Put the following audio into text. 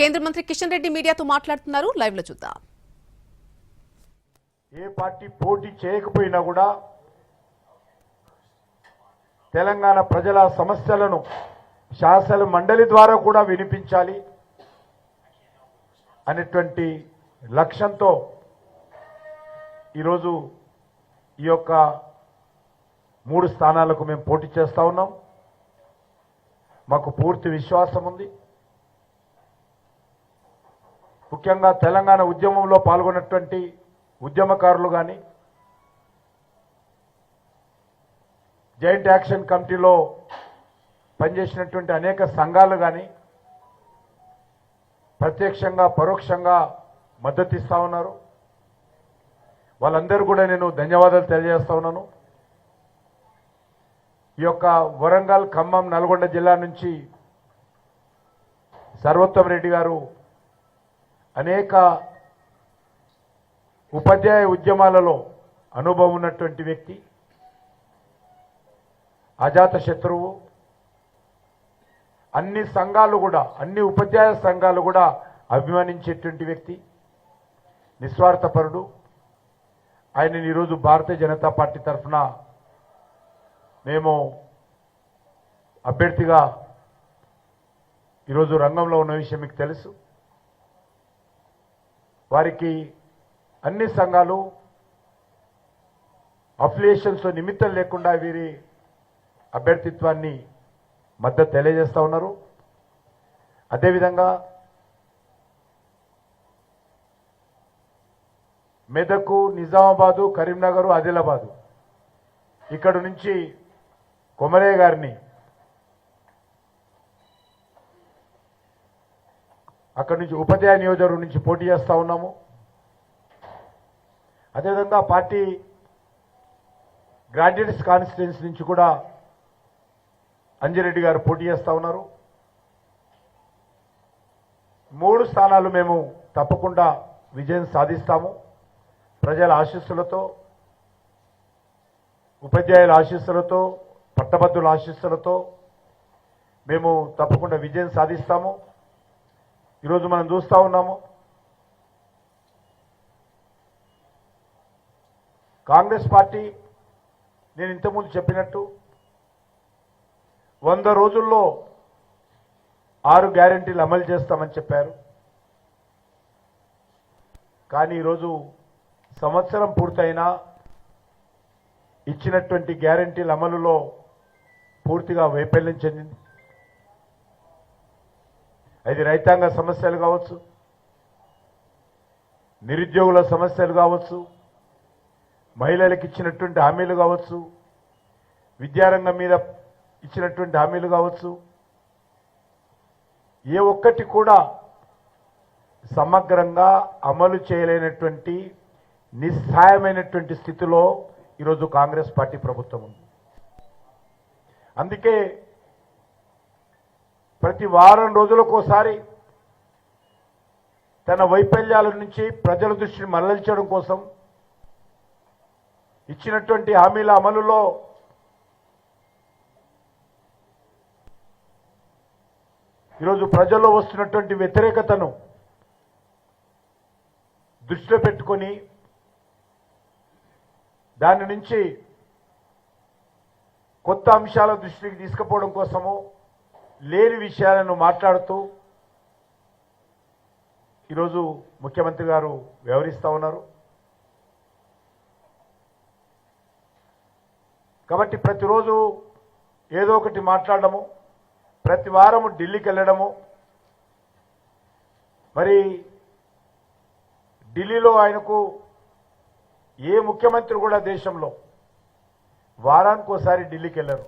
కేంద్ర మంత్రి కిషన్ రెడ్డి మీడియాతో మాట్లాడుతున్నారు. లైవ్ లో చూద్దాం. ఏ పార్టీ పోటీ చేయకపోయినా కూడా తెలంగాణ ప్రజల సమస్యలను శాసన మండలి ద్వారా కూడా వినిపించాలి అనేటువంటి లక్ష్యంతో ఈరోజు ఈ యొక్క 3 స్థానాలకు మేము పోటీ చేస్తా ఉన్నాం. మాకు పూర్తి విశ్వాసం ఉంది. ముఖ్యంగా తెలంగాణ ఉద్యమంలో పాల్గొన్నటువంటి ఉద్యమకారులు కానీ, జాయింట్ యాక్షన్ కమిటీలో పనిచేసినటువంటి అనేక సంఘాలు కానీ ప్రత్యక్షంగా పరోక్షంగా మద్దతు ఇస్తా ఉన్నారు. వాళ్ళందరూ కూడా నేను ధన్యవాదాలు తెలియజేస్తా ఉన్నాను. ఈ యొక్క వరంగల్, ఖమ్మం, నల్గొండ జిల్లా నుంచి సర్వోత్తమ రెడ్డి గారు అనేక ఉపాధ్యాయ ఉద్యమాలలో అనుభవం ఉన్నటువంటి వ్యక్తి, అజాత శత్రువు. అన్ని సంఘాలు కూడా, అన్ని ఉపాధ్యాయ సంఘాలు కూడా అభిమానించేటువంటి వ్యక్తి, నిస్వార్థపరుడు. ఆయనని ఈరోజు భారతీయ జనతా పార్టీ తరఫున మేము అభ్యర్థిగా ఈరోజు రంగంలో ఉన్న విషయం మీకు తెలుసు. వారికి అన్ని సంఘాలు అఫిలియేషన్స్ నిమిత్తం లేకుండా వీరి అభ్యర్థిత్వాన్ని మద్దతు తెలియజేస్తా ఉన్నారు. అదేవిధంగా మెదకు, నిజామాబాదు, కరీంనగర్, ఆదిలాబాదు ఇక్కడ నుంచి కొమరయ్య గారిని, అక్కడి నుంచి ఉపాధ్యాయ నియోజకవర్గం నుంచి పోటీ చేస్తా ఉన్నాము. అదేవిధంగా పార్టీ గ్రాడ్యుయేట్స్ కాన్స్టిట్యుయెన్సీ నుంచి కూడా అంజిరెడ్డి గారు పోటీ చేస్తా ఉన్నారు. 3 స్థానాలు మేము తప్పకుండా విజయం సాధిస్తాము. ప్రజల ఆశీస్సులతో, ఉపాధ్యాయుల ఆశీస్సులతో, పట్టభద్రుల ఆశీస్సులతో మేము తప్పకుండా విజయం సాధిస్తాము. ఈరోజు మనం చూస్తూ ఉన్నాము, కాంగ్రెస్ పార్టీ నేను ఇంతకుముందు చెప్పినట్టు 100 రోజుల్లో 6 గ్యారెంటీలు అమలు చేస్తామని చెప్పారు. కానీ ఈరోజు సంవత్సరం పూర్తయినా ఇచ్చినటువంటి గ్యారెంటీల అమలులో పూర్తిగా వైఫల్యం చెందింది. అది రైతాంగ సమస్యలు కావచ్చు, నిరుద్యోగుల సమస్యలు కావచ్చు, మహిళలకు ఇచ్చినటువంటి హామీలు కావచ్చు, విద్యారంగం మీద ఇచ్చినటువంటి హామీలు కావచ్చు, ఏ ఒక్కటి కూడా సమగ్రంగా అమలు చేయలేనటువంటి నిస్సహాయమైనటువంటి స్థితిలో ఈరోజు కాంగ్రెస్ పార్టీ ప్రభుత్వం ఉంది. అందుకే ప్రతి వారం రోజులకోసారి తన వైఫల్యాల నుంచి ప్రజల దృష్టిని మరల్చడం కోసం ఇచ్చినటువంటి హామీల అమలులో ఈరోజు ప్రజల్లో వస్తున్నటువంటి వ్యతిరేకతను దృష్టిలో పెట్టుకొని దాని నుంచి కొత్త అంశాల దృష్టికి తీసుకుపోవడం కోసము లేని విషయాలను మాట్లాడుతూ ఈరోజు ముఖ్యమంత్రి గారు వ్యవహరిస్తూ ఉన్నారు. కాబట్టి ప్రతిరోజు ఏదో ఒకటి మాట్లాడడము, ప్రతి వారము ఢిల్లీకి వెళ్ళడము, మరి ఢిల్లీలో ఆయనకు ఏ ముఖ్యమంత్రి కూడా దేశంలో వారానికోసారి ఢిల్లీకి వెళ్ళరు.